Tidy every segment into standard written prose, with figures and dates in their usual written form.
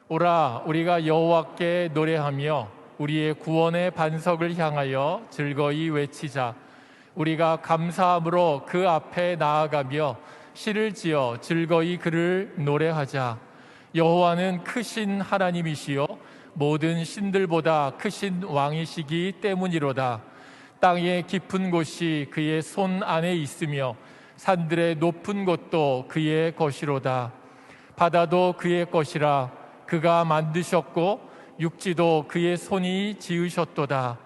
오라, 우리가 여호와께 노래하며 우리의 구원의 반석을 향하여 즐거이 외치자. 우리가 감사함으로 그 앞에 나아가며 시를 지어 즐거이 그를 노래하자. 여호와는 크신 하나님이시요 모든 신들보다 크신 왕이시기 때문이로다. 땅의 깊은 곳이 그의 손 안에 있으며 산들의 높은 곳도 그의 것이로다. 바다도 그의 것이라. 그가 만드셨고 육지도 그의 손이 지으셨도다.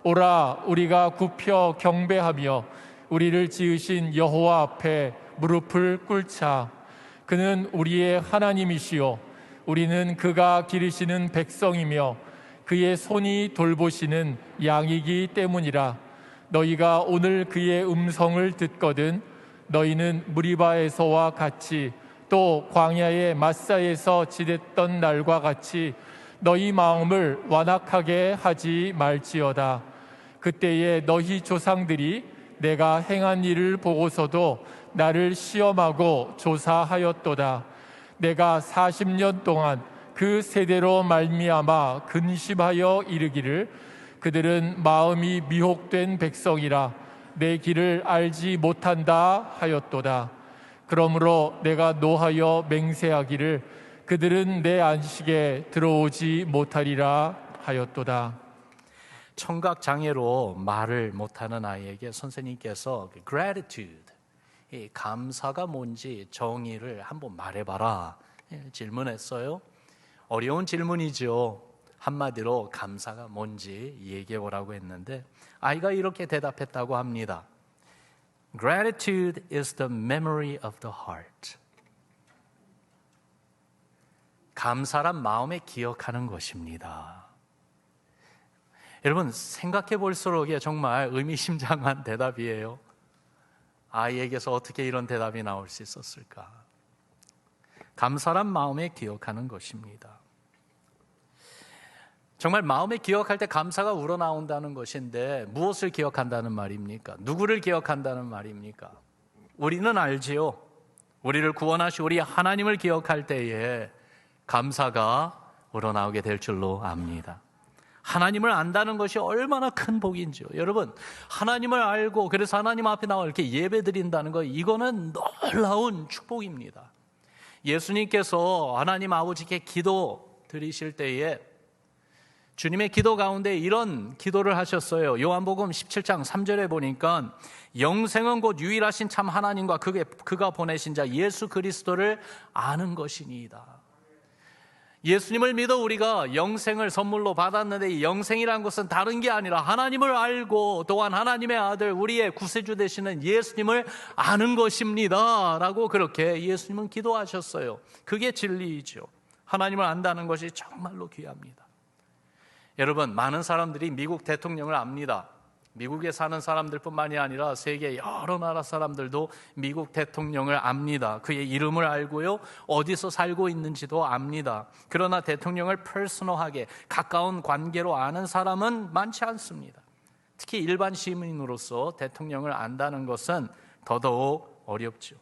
오라, 우리가 굽혀 경배하며 우리를 지으신 여호와 앞에 무릎을 꿇자. 그는 우리의 하나님이시요 우리는 그가 기르시는 백성이며 그의 손이 돌보시는 양이기 때문이라. 너희가 오늘 그의 음성을 듣거든 너희는 무리바에서와 같이 또 광야의 마사에서 지냈던 날과 같이 너희 마음을 완악하게 하지 말지어다. 그때에 너희 조상들이 내가 행한 일을 보고서도 나를 시험하고 조사하였도다. 내가 40년 동안 그 세대로 말미암아 근심하여 이르기를 그들은 마음이 미혹된 백성이라 내 길을 알지 못한다 하였도다. 그러므로 내가 노하여 맹세하기를 그들은 내 안식에 들어오지 못하리라 하였도다. 청각 장애로 말을 못하는 아이에게 선생님께서 gratitude, 이 감사가 뭔지 정의를 한번 말해봐라 질문했어요. 어려운 질문이죠. 한마디로 감사가 뭔지 얘기해보라고 했는데 아이가 이렇게 대답했다고 합니다. Gratitude is the memory of the heart. 감사란 마음에 기억하는 것입니다. 여러분, 생각해 볼수록 정말 의미심장한 대답이에요. 아이에게서 어떻게 이런 대답이 나올 수 있었을까? 감사란 마음에 기억하는 것입니다. 정말 마음에 기억할 때 감사가 우러나온다는 것인데 무엇을 기억한다는 말입니까? 누구를 기억한다는 말입니까? 우리는 알지요. 우리를 구원하신 우리 하나님을 기억할 때에 감사가 우러나오게 될 줄로 압니다. 하나님을 안다는 것이 얼마나 큰 복인지요. 여러분, 하나님을 알고 그래서 하나님 앞에 나와 이렇게 예배드린다는 거, 이거는 놀라운 축복입니다. 예수님께서 하나님 아버지께 기도 드리실 때에 주님의 기도 가운데 이런 기도를 하셨어요. 요한복음 17장 3절에 보니까 영생은 곧 유일하신 참 하나님과 그가 보내신 자 예수 그리스도를 아는 것이니이다. 예수님을 믿어 우리가 영생을 선물로 받았는데 이 영생이라는 것은 다른 게 아니라 하나님을 알고 또한 하나님의 아들 우리의 구세주 되시는 예수님을 아는 것입니다 라고 그렇게 예수님은 기도하셨어요. 그게 진리이죠. 하나님을 안다는 것이 정말로 귀합니다. 여러분, 많은 사람들이 미국 대통령을 압니다. 미국에 사는 사람들뿐만이 아니라 세계 여러 나라 사람들도 미국 대통령을 압니다. 그의 이름을 알고요, 어디서 살고 있는지도 압니다. 그러나 대통령을 퍼스널하게 가까운 관계로 아는 사람은 많지 않습니다. 특히 일반 시민으로서 대통령을 안다는 것은 더더욱 어렵죠.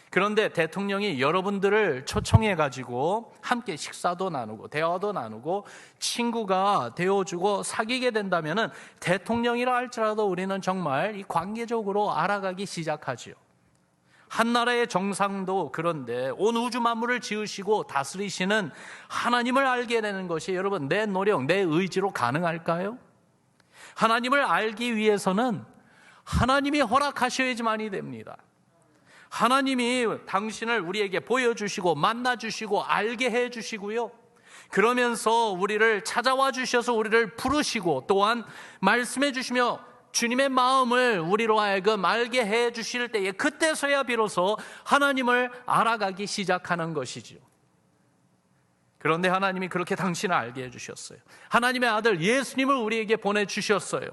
그런데 대통령이 여러분들을 초청해가지고 함께 식사도 나누고 대화도 나누고 친구가 되어주고 사귀게 된다면 대통령이라 할지라도 우리는 정말 이 관계적으로 알아가기 시작하지요. 한 나라의 정상도 그런데 온 우주 만물을 지으시고 다스리시는 하나님을 알게 되는 것이 여러분 내 노력, 내 의지로 가능할까요? 하나님을 알기 위해서는 하나님이 허락하셔야지만이 됩니다. 하나님이 당신을 우리에게 보여주시고 만나주시고 알게 해주시고요, 그러면서 우리를 찾아와 주셔서 우리를 부르시고 또한 말씀해 주시며 주님의 마음을 우리로 하여금 알게 해주실 때에 그때서야 비로소 하나님을 알아가기 시작하는 것이죠. 그런데 하나님이 그렇게 당신을 알게 해주셨어요. 하나님의 아들 예수님을 우리에게 보내주셨어요.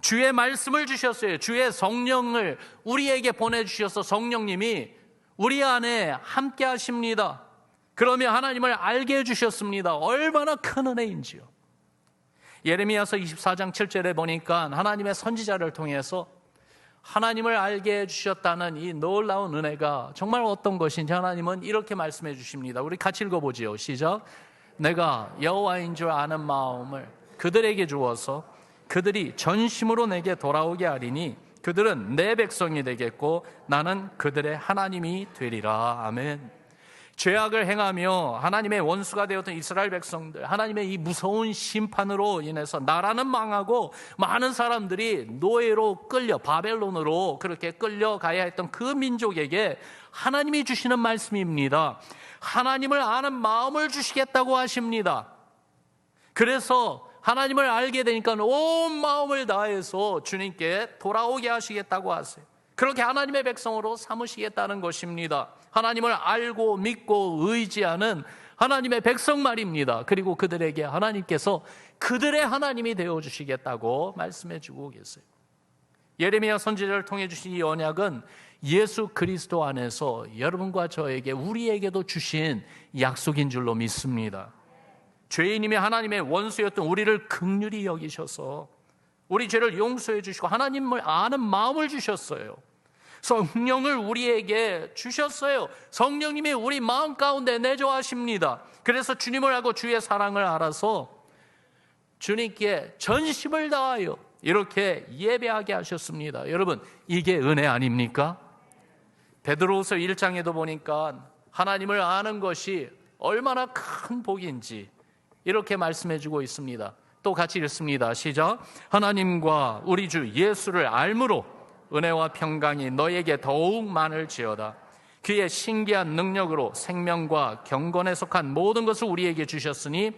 주의 말씀을 주셨어요. 주의 성령을 우리에게 보내주셔서 성령님이 우리 안에 함께 하십니다. 그러면 하나님을 알게 해주셨습니다. 얼마나 큰 은혜인지요. 예레미야서 24장 7절에 보니까 하나님의 선지자를 통해서 하나님을 알게 해주셨다는 이 놀라운 은혜가 정말 어떤 것인지 하나님은 이렇게 말씀해 주십니다. 우리 같이 읽어보지요. 시작. 내가 여호와인 줄 아는 마음을 그들에게 주어서 그들이 전심으로 내게 돌아오게 하리니 그들은 내 백성이 되겠고 나는 그들의 하나님이 되리라. 아멘. 죄악을 행하며 하나님의 원수가 되었던 이스라엘 백성들, 하나님의 이 무서운 심판으로 인해서 나라는 망하고 많은 사람들이 노예로 끌려 바벨론으로 그렇게 끌려가야 했던 그 민족에게 하나님이 주시는 말씀입니다. 하나님을 아는 마음을 주시겠다고 하십니다. 그래서 하나님을 알게 되니까 온 마음을 다해서 주님께 돌아오게 하시겠다고 하세요. 그렇게 하나님의 백성으로 삼으시겠다는 것입니다. 하나님을 알고 믿고 의지하는 하나님의 백성 말입니다. 그리고 그들에게 하나님께서 그들의 하나님이 되어주시겠다고 말씀해 주고 계세요. 예레미야 선지자를 통해 주신 이 언약은 예수 그리스도 안에서 여러분과 저에게, 우리에게도 주신 약속인 줄로 믿습니다. 죄인임이 하나님의 원수였던 우리를 긍휼히 여기셔서 우리 죄를 용서해 주시고 하나님을 아는 마음을 주셨어요. 성령을 우리에게 주셨어요. 성령님이 우리 마음 가운데 내조하십니다. 그래서 주님을 알고 주의 사랑을 알아서 주님께 전심을 다하여 이렇게 예배하게 하셨습니다. 여러분, 이게 은혜 아닙니까? 베드로후서 1장에도 보니까 하나님을 아는 것이 얼마나 큰 복인지 이렇게 말씀해 주고 있습니다. 또 같이 읽습니다. 시작. 하나님과 우리 주 예수를 알므로 은혜와 평강이 너에게 더욱 많을지어다. 그의 신기한 능력으로 생명과 경건에 속한 모든 것을 우리에게 주셨으니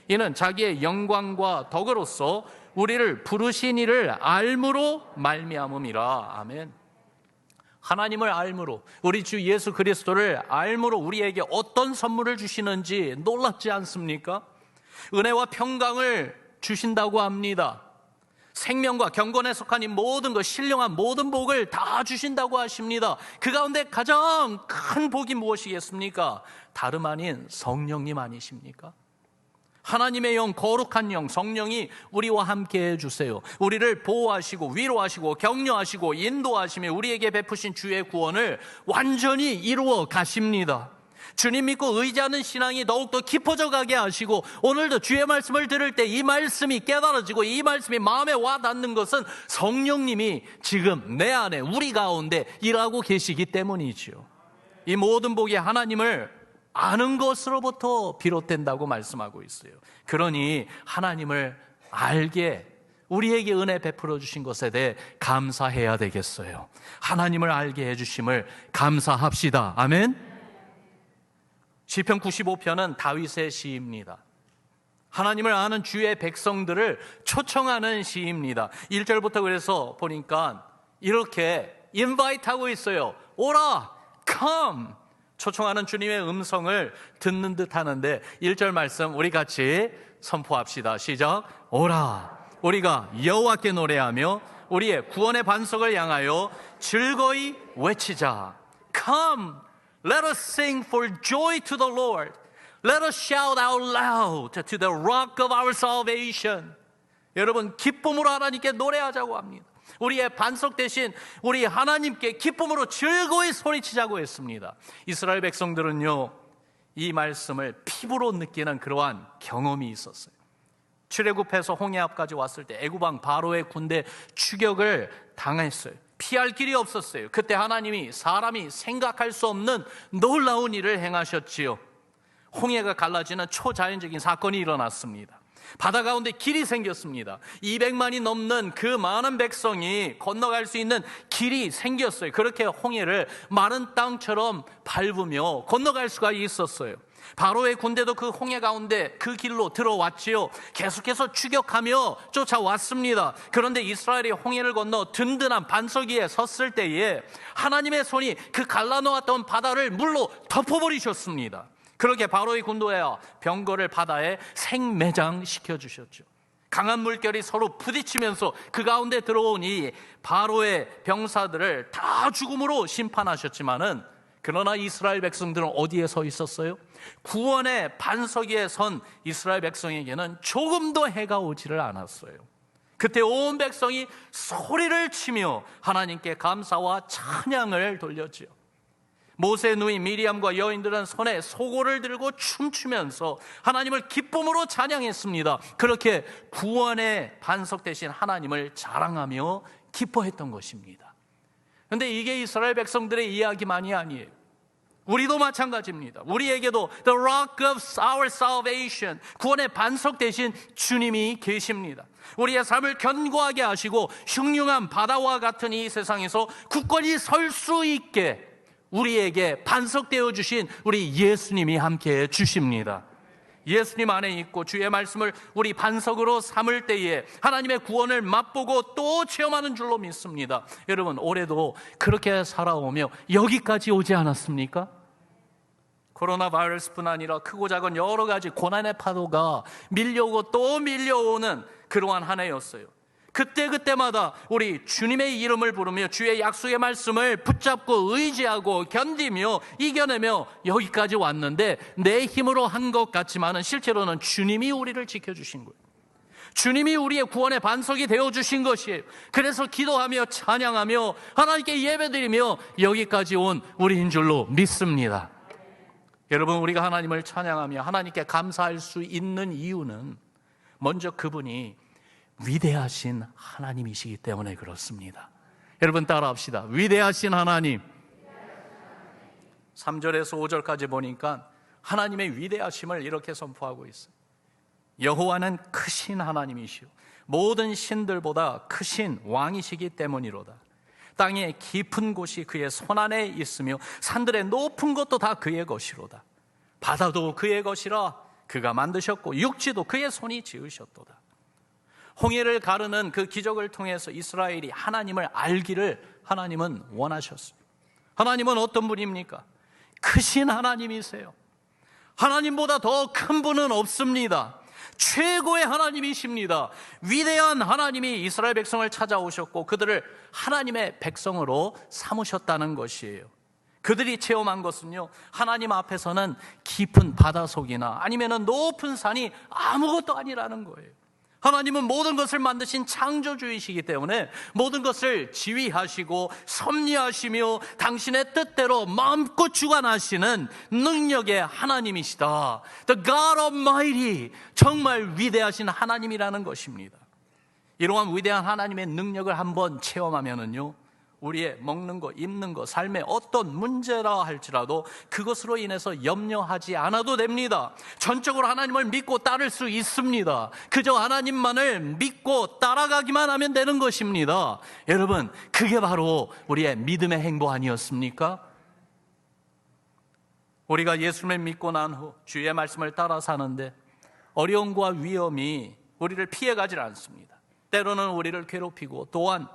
이는 자기의 영광과 덕으로서 우리를 부르신 이를 알므로 말미암음이라. 아멘. 하나님을 알므로, 우리 주 예수 그리스도를 알므로 우리에게 어떤 선물을 주시는지 놀랍지 않습니까? 은혜와 평강을 주신다고 합니다. 생명과 경건에 속한 이 모든 것, 신령한 모든 복을 다 주신다고 하십니다. 그 가운데 가장 큰 복이 무엇이겠습니까? 다름 아닌 성령님 아니십니까? 하나님의 영, 거룩한 영, 성령이 우리와 함께 해주세요. 우리를 보호하시고 위로하시고 격려하시고 인도하시며 우리에게 베푸신 주의 구원을 완전히 이루어 가십니다. 주님 믿고 의지하는 신앙이 더욱더 깊어져 가게 하시고 오늘도 주의 말씀을 들을 때 이 말씀이 깨달아지고 이 말씀이 마음에 와 닿는 것은 성령님이 지금 내 안에 우리 가운데 일하고 계시기 때문이지요. 이 모든 복이 하나님을 아는 것으로부터 비롯된다고 말씀하고 있어요. 그러니 하나님을 알게 우리에게 은혜 베풀어 주신 것에 대해 감사해야 되겠어요. 하나님을 알게 해주심을 감사합시다. 아멘. 시편 95편은 다윗의 시입니다. 하나님을 아는 주의 백성들을 초청하는 시입니다. 1절부터 그래서 보니까 이렇게 인바이트하고 있어요. 오라, come. 초청하는 주님의 음성을 듣는 듯 하는데 1절 말씀 우리 같이 선포합시다. 시작. 오라, 우리가 여호와께 노래하며 우리의 구원의 반석을 향하여 즐거이 외치자. Come, let us sing for joy to the Lord. Let us shout out loud to the rock of our salvation. 여러분, 기쁨으로 하나님께 노래하자고 합니다. 우리의 반석 대신 우리 하나님께 기쁨으로 즐거이 소리치자고 했습니다. 이스라엘 백성들은요, 이 말씀을 피부로 느끼는 그러한 경험이 있었어요. 출애굽해서 홍해 앞까지 왔을 때 애굽왕 바로의 군대 추격을 당했어요. 피할 길이 없었어요. 그때 하나님이 사람이 생각할 수 없는 놀라운 일을 행하셨지요. 홍해가 갈라지는 초자연적인 사건이 일어났습니다. 바다 가운데 길이 생겼습니다. 200만이 넘는 그 많은 백성이 건너갈 수 있는 길이 생겼어요. 그렇게 홍해를 마른 땅처럼 밟으며 건너갈 수가 있었어요. 바로의 군대도 그 홍해 가운데 그 길로 들어왔지요. 계속해서 추격하며 쫓아왔습니다. 그런데 이스라엘이 홍해를 건너 든든한 반석 위에 섰을 때에 하나님의 손이 그 갈라놓았던 바다를 물로 덮어버리셨습니다. 그렇게 바로의 군도야 병거를 바다에 생매장시켜 주셨죠. 강한 물결이 서로 부딪히면서 그 가운데 들어온 이 바로의 병사들을 다 죽음으로 심판하셨지만은, 그러나 이스라엘 백성들은 어디에 서 있었어요? 구원의 반석 위에 선 이스라엘 백성에게는 조금도 해가 오지를 않았어요. 그때 온 백성이 소리를 치며 하나님께 감사와 찬양을 돌렸지요. 모세의 누이 미리암과 여인들은 손에 소고를 들고 춤추면서 하나님을 기쁨으로 찬양했습니다. 그렇게 구원의 반석 되신 하나님을 자랑하며 기뻐했던 것입니다. 그런데 이게 이스라엘 백성들의 이야기만이 아니에요. 우리도 마찬가지입니다. 우리에게도 The Rock of our Salvation, 구원의 반석 되신 주님이 계십니다. 우리의 삶을 견고하게 하시고 흉흉한 바다와 같은 이 세상에서 굳건히 설 수 있게 우리에게 반석되어 주신 우리 예수님이 함께해 주십니다. 예수님 안에 있고 주의 말씀을 우리 반석으로 삼을 때에 하나님의 구원을 맛보고 또 체험하는 줄로 믿습니다. 여러분, 올해도 그렇게 살아오며 여기까지 오지 않았습니까? 코로나 바이러스뿐 아니라 크고 작은 여러 가지 고난의 파도가 밀려오고 또 밀려오는 그러한 한 해였어요. 그때마다 우리 주님의 이름을 부르며 주의 약속의 말씀을 붙잡고 의지하고 견디며 이겨내며 여기까지 왔는데 내 힘으로 한 것 같지만은 실제로는 주님이 우리를 지켜주신 거예요. 주님이 우리의 구원의 반석이 되어주신 것이에요. 그래서 기도하며 찬양하며 하나님께 예배드리며 여기까지 온 우리인 줄로 믿습니다. 여러분, 우리가 하나님을 찬양하며 하나님께 감사할 수 있는 이유는 먼저 그분이 위대하신 하나님이시기 때문에 그렇습니다. 여러분 따라합시다. 위대하신 하나님. 3절에서 5절까지 보니까 하나님의 위대하심을 이렇게 선포하고 있어요. 여호와는 크신 하나님이시오 모든 신들보다 크신 왕이시기 때문이로다. 땅의 깊은 곳이 그의 손안에 있으며 산들의 높은 것도 다 그의 것이로다. 바다도 그의 것이라 그가 만드셨고 육지도 그의 손이 지으셨도다. 홍해를 가르는 그 기적을 통해서 이스라엘이 하나님을 알기를 하나님은 원하셨어요. 하나님은 어떤 분입니까? 크신 하나님이세요. 하나님보다 더 큰 분은 없습니다. 최고의 하나님이십니다. 위대한 하나님이 이스라엘 백성을 찾아오셨고 그들을 하나님의 백성으로 삼으셨다는 것이에요. 그들이 체험한 것은요, 하나님 앞에서는 깊은 바다 속이나 아니면 높은 산이 아무것도 아니라는 거예요. 하나님은 모든 것을 만드신 창조주이시기 때문에 모든 것을 지휘하시고 섭리하시며 당신의 뜻대로 마음껏 주관하시는 능력의 하나님이시다. The God Almighty, 정말 위대하신 하나님이라는 것입니다. 이러한 위대한 하나님의 능력을 한번 체험하면은요, 우리의 먹는 것, 입는 것, 삶의 어떤 문제라 할지라도 그것으로 인해서 염려하지 않아도 됩니다. 전적으로 하나님을 믿고 따를 수 있습니다. 그저 하나님만을 믿고 따라가기만 하면 되는 것입니다. 여러분, 그게 바로 우리의 믿음의 행보 아니었습니까? 우리가 예수님을 믿고 난 후 주의 말씀을 따라 사는데 어려움과 위험이 우리를 피해가질 않습니다. 때로는 우리를 괴롭히고 또한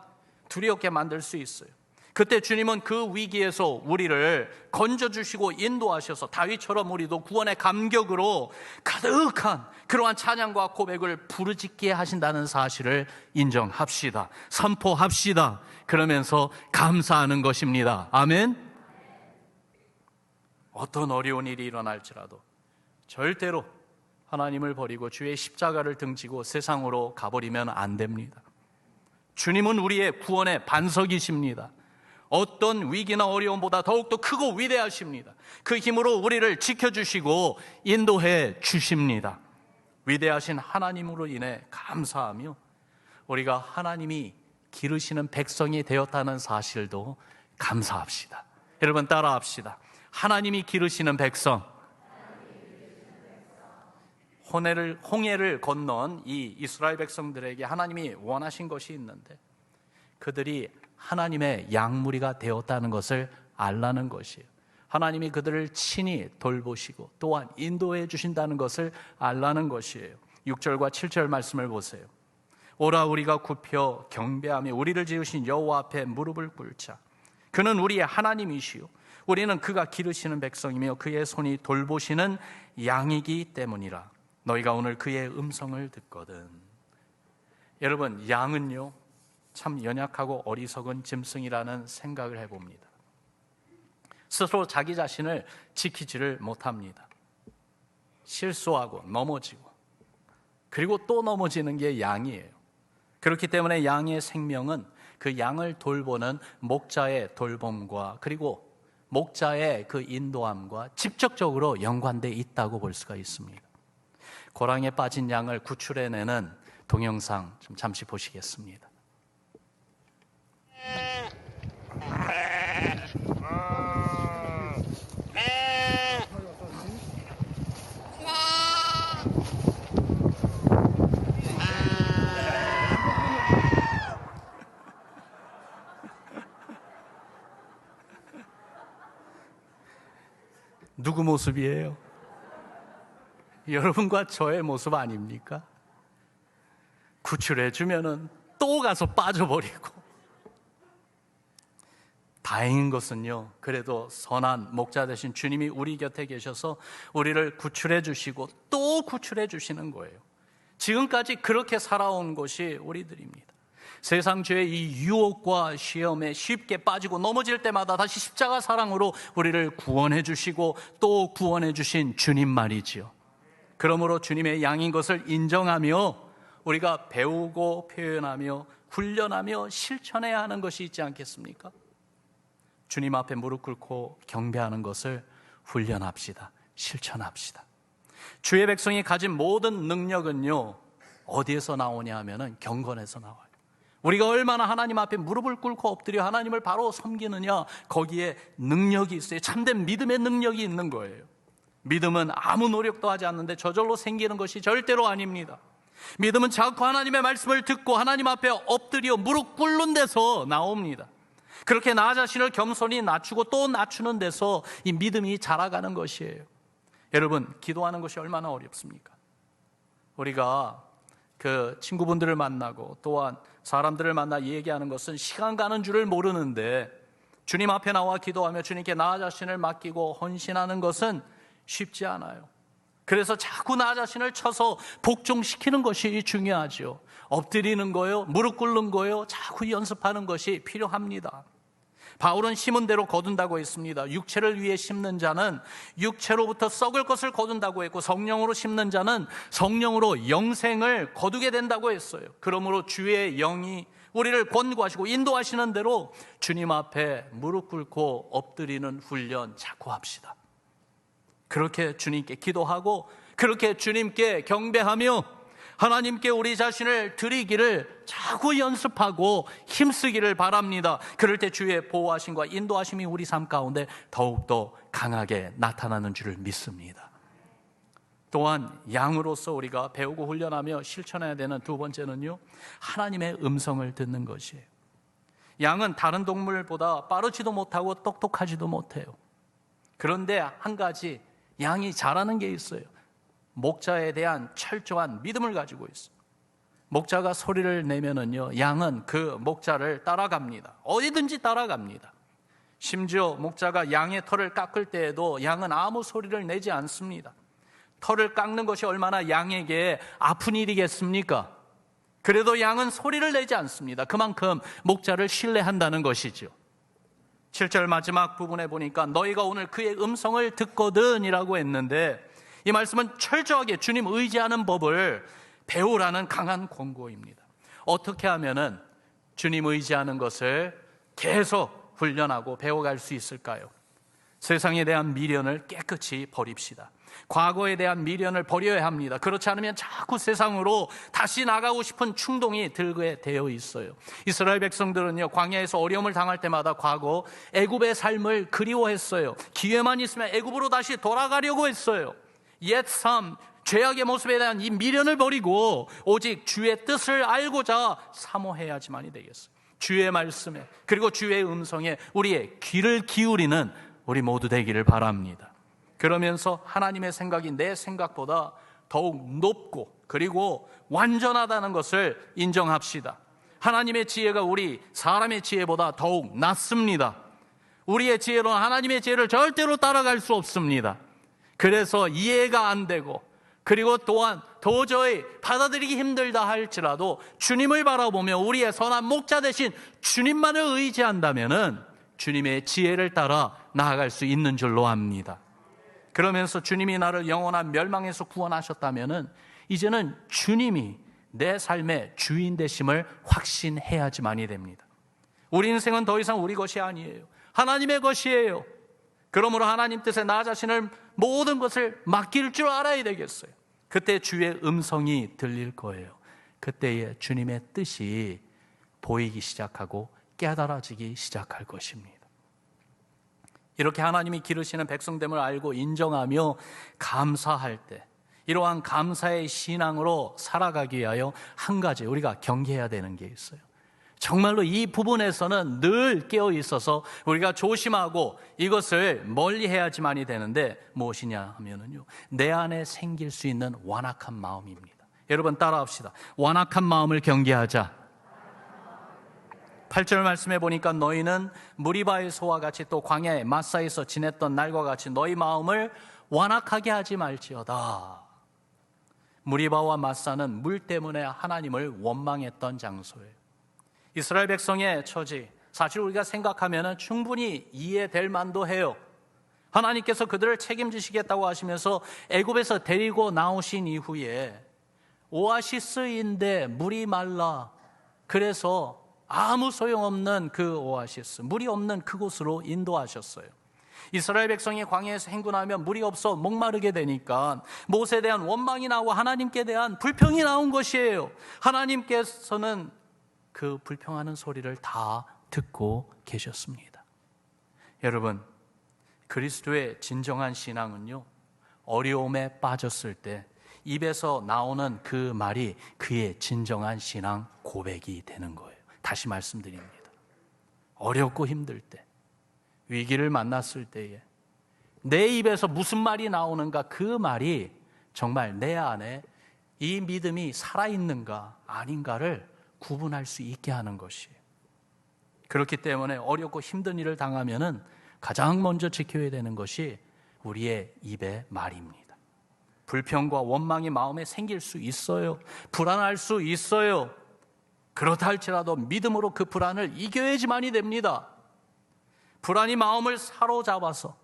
두렵게 만들 수 있어요. 그때 주님은 그 위기에서 우리를 건져주시고 인도하셔서 다윗처럼 우리도 구원의 감격으로 가득한 그러한 찬양과 고백을 부르짖게 하신다는 사실을 인정합시다. 선포합시다. 그러면서 감사하는 것입니다. 아멘. 어떤 어려운 일이 일어날지라도 절대로 하나님을 버리고 주의 십자가를 등지고 세상으로 가버리면 안 됩니다. 주님은 우리의 구원의 반석이십니다. 어떤 위기나 어려움보다 더욱더 크고 위대하십니다. 그 힘으로 우리를 지켜주시고 인도해 주십니다. 위대하신 하나님으로 인해 감사하며 우리가 하나님이 기르시는 백성이 되었다는 사실도 감사합시다. 여러분 따라합시다. 하나님이 기르시는 백성. 홍해를 건넌 이 이스라엘 백성들에게 하나님이 원하신 것이 있는데 그들이 하나님의 양무리가 되었다는 것을 알라는 것이에요. 하나님이 그들을 친히 돌보시고 또한 인도해 주신다는 것을 알라는 것이에요. 6절과 7절 말씀을 보세요. 오라 우리가 굽혀 경배하며 우리를 지으신 여호와 앞에 무릎을 꿇자. 그는 우리의 하나님이시요 우리는 그가 기르시는 백성이며 그의 손이 돌보시는 양이기 때문이라. 너희가 오늘 그의 음성을 듣거든. 여러분, 양은요 참 연약하고 어리석은 짐승이라는 생각을 해봅니다. 스스로 자기 자신을 지키지를 못합니다. 실수하고 넘어지고 그리고 또 넘어지는 게 양이에요. 그렇기 때문에 양의 생명은 그 양을 돌보는 목자의 돌봄과 그리고 목자의 그 인도함과 직접적으로 연관되어 있다고 볼 수가 있습니다. 고랑에 빠진 양을 구출해내는 동영상 좀 잠시 보시겠습니다. 누구 모습이에요? 여러분과 저의 모습 아닙니까? 구출해주면은 또 가서 빠져버리고. 다행인 것은요, 그래도 선한 목자 되신 주님이 우리 곁에 계셔서 우리를 구출해 주시고 또 구출해 주시는 거예요. 지금까지 그렇게 살아온 것이 우리들입니다. 세상 죄의 이 유혹과 시험에 쉽게 빠지고 넘어질 때마다 다시 십자가 사랑으로 우리를 구원해 주시고 또 구원해 주신 주님 말이지요. 그러므로 주님의 양인 것을 인정하며 우리가 배우고 표현하며 훈련하며 실천해야 하는 것이 있지 않겠습니까? 주님 앞에 무릎 꿇고 경배하는 것을 훈련합시다. 실천합시다. 주의 백성이 가진 모든 능력은요, 어디에서 나오냐 하면은 경건에서 나와요. 우리가 얼마나 하나님 앞에 무릎을 꿇고 엎드려 하나님을 바로 섬기느냐, 거기에 능력이 있어요. 참된 믿음의 능력이 있는 거예요. 믿음은 아무 노력도 하지 않는데 저절로 생기는 것이 절대로 아닙니다. 믿음은 자꾸 하나님의 말씀을 듣고 하나님 앞에 엎드려 무릎 꿇는 데서 나옵니다. 그렇게 나 자신을 겸손히 낮추고 또 낮추는 데서 이 믿음이 자라가는 것이에요. 여러분, 기도하는 것이 얼마나 어렵습니까? 우리가 그 친구분들을 만나고 또한 사람들을 만나 얘기하는 것은 시간 가는 줄을 모르는데, 주님 앞에 나와 기도하며 주님께 나 자신을 맡기고 헌신하는 것은 쉽지 않아요. 그래서 자꾸 나 자신을 쳐서 복종시키는 것이 중요하죠. 엎드리는 거요, 무릎 꿇는 거요, 자꾸 연습하는 것이 필요합니다. 바울은 심은 대로 거둔다고 했습니다. 육체를 위해 심는 자는 육체로부터 썩을 것을 거둔다고 했고, 성령으로 심는 자는 성령으로 영생을 거두게 된다고 했어요. 그러므로 주의 영이 우리를 권고하시고 인도하시는 대로 주님 앞에 무릎 꿇고 엎드리는 훈련 자꾸 합시다. 그렇게 주님께 기도하고 그렇게 주님께 경배하며 하나님께 우리 자신을 드리기를 자꾸 연습하고 힘쓰기를 바랍니다. 그럴 때 주의 보호하심과 인도하심이 우리 삶 가운데 더욱더 강하게 나타나는 줄을 믿습니다. 또한 양으로서 우리가 배우고 훈련하며 실천해야 되는 두 번째는요, 하나님의 음성을 듣는 것이에요. 양은 다른 동물보다 빠르지도 못하고 똑똑하지도 못해요. 그런데 한 가지 양이 잘하는 게 있어요. 목자에 대한 철저한 믿음을 가지고 있어요. 목자가 소리를 내면은요, 양은 그 목자를 따라갑니다. 어디든지 따라갑니다. 심지어 목자가 양의 털을 깎을 때에도 양은 아무 소리를 내지 않습니다. 털을 깎는 것이 얼마나 양에게 아픈 일이겠습니까? 그래도 양은 소리를 내지 않습니다. 그만큼 목자를 신뢰한다는 것이죠. 7절 마지막 부분에 보니까 너희가 오늘 그의 음성을 듣거든 이라고 했는데, 이 말씀은 철저하게 주님 의지하는 법을 배우라는 강한 권고입니다. 어떻게 하면은 주님 의지하는 것을 계속 훈련하고 배워갈 수 있을까요? 세상에 대한 미련을 깨끗이 버립시다. 과거에 대한 미련을 버려야 합니다. 그렇지 않으면 자꾸 세상으로 다시 나가고 싶은 충동이 들게 되어 있어요. 이스라엘 백성들은요, 광야에서 어려움을 당할 때마다 과거 애굽의 삶을 그리워했어요. 기회만 있으면 애굽으로 다시 돌아가려고 했어요. 옛 삶, 죄악의 모습에 대한 이 미련을 버리고 오직 주의 뜻을 알고자 사모해야지만이 되겠어요. 주의 말씀에, 그리고 주의 음성에 우리의 귀를 기울이는 우리 모두 되기를 바랍니다. 그러면서 하나님의 생각이 내 생각보다 더욱 높고 그리고 완전하다는 것을 인정합시다. 하나님의 지혜가 우리 사람의 지혜보다 더욱 낫습니다. 우리의 지혜로는 하나님의 지혜를 절대로 따라갈 수 없습니다. 그래서 이해가 안 되고, 그리고 또한 도저히 받아들이기 힘들다 할지라도 주님을 바라보며 우리의 선한 목자 대신 주님만을 의지한다면은 주님의 지혜를 따라 나아갈 수 있는 줄로 압니다. 그러면서 주님이 나를 영원한 멸망에서 구원하셨다면은 이제는 주님이 내 삶의 주인 되심을 확신해야지만이 됩니다. 우리 인생은 더 이상 우리 것이 아니에요. 하나님의 것이에요. 그러므로 하나님 뜻에 나 자신을 모든 것을 맡길 줄 알아야 되겠어요. 그때 주의 음성이 들릴 거예요. 그때에 주님의 뜻이 보이기 시작하고 깨달아지기 시작할 것입니다. 이렇게 하나님이 기르시는 백성됨을 알고 인정하며 감사할 때, 이러한 감사의 신앙으로 살아가기 위하여 한 가지 우리가 경계해야 되는 게 있어요. 정말로 이 부분에서는 늘 깨어 있어서 우리가 조심하고 이것을 멀리 해야지만이 되는데, 무엇이냐 하면은요, 내 안에 생길 수 있는 완악한 마음입니다. 여러분 따라합시다. 완악한 마음을 경계하자. 8절 말씀해 보니까 너희는 무리바에서와 같이 또 광야의 마사에서 지냈던 날과 같이 너희 마음을 완악하게 하지 말지어다. 무리바와 마사는 물 때문에 하나님을 원망했던 장소예요. 이스라엘 백성의 처지, 사실 우리가 생각하면 충분히 이해될 만도 해요. 하나님께서 그들을 책임지시겠다고 하시면서 애굽에서 데리고 나오신 이후에 오아시스인데 물이 말라, 그래서 아무 소용없는 그 오아시스, 물이 없는 그곳으로 인도하셨어요. 이스라엘 백성이 광야에서 행군하면 물이 없어 목마르게 되니까 모세에 대한 원망이 나오고 하나님께 대한 불평이 나온 것이에요. 하나님께서는 그 불평하는 소리를 다 듣고 계셨습니다. 여러분, 그리스도의 진정한 신앙은요, 어려움에 빠졌을 때 입에서 나오는 그 말이 그의 진정한 신앙 고백이 되는 거예요. 다시 말씀드립니다. 어렵고 힘들 때, 위기를 만났을 때에 내 입에서 무슨 말이 나오는가, 그 말이 정말 내 안에 이 믿음이 살아있는가 아닌가를 구분할 수 있게 하는 것이에요. 그렇기 때문에 어렵고 힘든 일을 당하면은 가장 먼저 지켜야 되는 것이 우리의 입의 말입니다. 불평과 원망이 마음에 생길 수 있어요. 불안할 수 있어요. 그렇다 할지라도 믿음으로 그 불안을 이겨야지만이 됩니다. 불안이 마음을 사로잡아서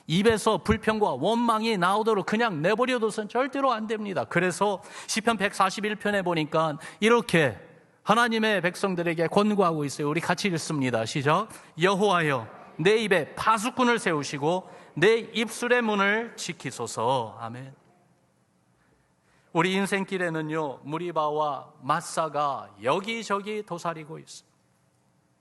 입에서 불평과 원망이 나오도록 그냥 내버려둬서는 절대로 안 됩니다. 그래서 시편 141편에 보니까 이렇게 하나님의 백성들에게 권고하고 있어요. 우리 같이 읽습니다. 시작. 여호와여, 내 입에 파수꾼을 세우시고 내 입술의 문을 지키소서. 아멘. 우리 인생길에는요, 무리바와 마사가 여기저기 도사리고 있어요.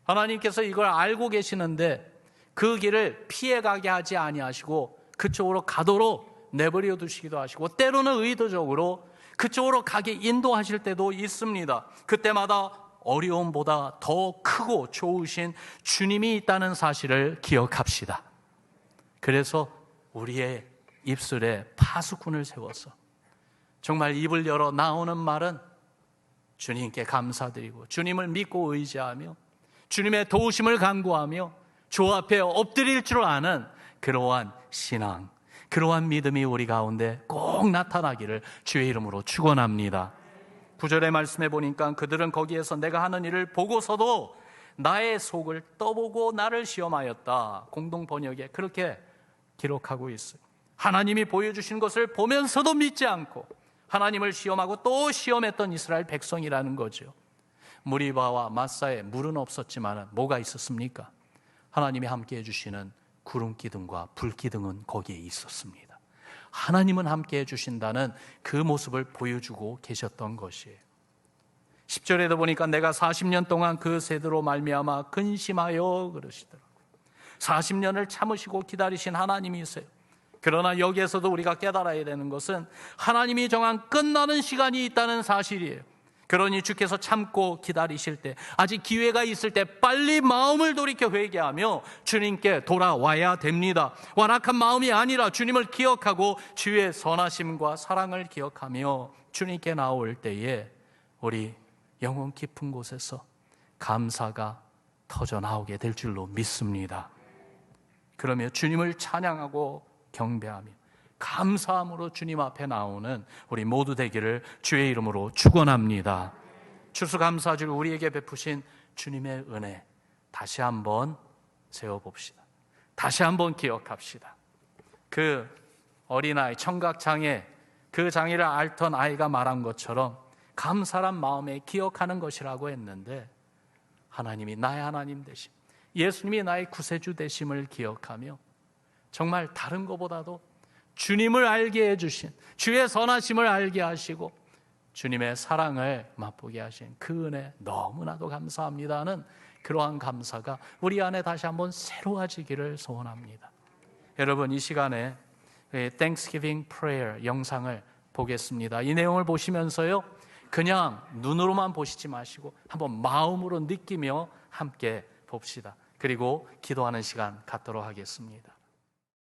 하나님께서 이걸 알고 계시는데 그 길을 피해가게 하지 아니하시고 그쪽으로 가도록 내버려 두시기도 하시고, 때로는 의도적으로 그쪽으로 가게 인도하실 때도 있습니다. 그때마다 어려움보다 더 크고 좋으신 주님이 있다는 사실을 기억합시다. 그래서 우리의 입술에 파수꾼을 세워서 정말 입을 열어 나오는 말은 주님께 감사드리고 주님을 믿고 의지하며 주님의 도우심을 간구하며 주 앞에 엎드릴 줄 아는 그러한 신앙, 그러한 믿음이 우리 가운데 꼭 나타나기를 주의 이름으로 축원합니다. 9절의 말씀에 보니까 그들은 거기에서 내가 하는 일을 보고서도 나의 속을 떠보고 나를 시험하였다. 공동 번역에 그렇게 기록하고 있어요. 하나님이 보여주신 것을 보면서도 믿지 않고 하나님을 시험하고 또 시험했던 이스라엘 백성이라는 거죠. 무리바와 마사에 물은 없었지만 뭐가 있었습니까? 하나님이 함께 해주시는 구름 기둥과 불 기둥은 거기에 있었습니다. 하나님은 함께 해주신다는 그 모습을 보여주고 계셨던 것이에요. 10절에도 보니까 내가 40년 동안 그 세대로 말미암아 근심하여 그러시더라고요. 40년을 참으시고 기다리신 하나님이세요. 그러나 여기에서도 우리가 깨달아야 되는 것은 하나님이 정한 끝나는 시간이 있다는 사실이에요. 그러니 주께서 참고 기다리실 때, 아직 기회가 있을 때 빨리 마음을 돌이켜 회개하며 주님께 돌아와야 됩니다. 완악한 마음이 아니라 주님을 기억하고 주의 선하심과 사랑을 기억하며 주님께 나올 때에 우리 영혼 깊은 곳에서 감사가 터져 나오게 될 줄로 믿습니다. 그러며 주님을 찬양하고 경배하며 감사함으로 주님 앞에 나오는 우리 모두 되기를 주의 이름으로 축원합니다. 추수감사주를 우리에게 베푸신 주님의 은혜 다시 한번 세워봅시다. 다시 한번 기억합시다. 그 어린아이 청각장애, 그 장애를 앓던 아이가 말한 것처럼 감사란 마음에 기억하는 것이라고 했는데, 하나님이 나의 하나님 되심, 예수님이 나의 구세주 되심을 기억하며 정말 다른 것보다도 주님을 알게 해주신, 주의 선하심을 알게 하시고 주님의 사랑을 맛보게 하신 그 은혜 너무나도 감사합니다는 그러한 감사가 우리 안에 다시 한번 새로워지기를 소원합니다. 여러분, 이 시간에 Thanksgiving Prayer 영상을 보겠습니다. 이 내용을 보시면서요, 그냥 눈으로만 보시지 마시고 한번 마음으로 느끼며 함께 봅시다. 그리고 기도하는 시간 갖도록 하겠습니다.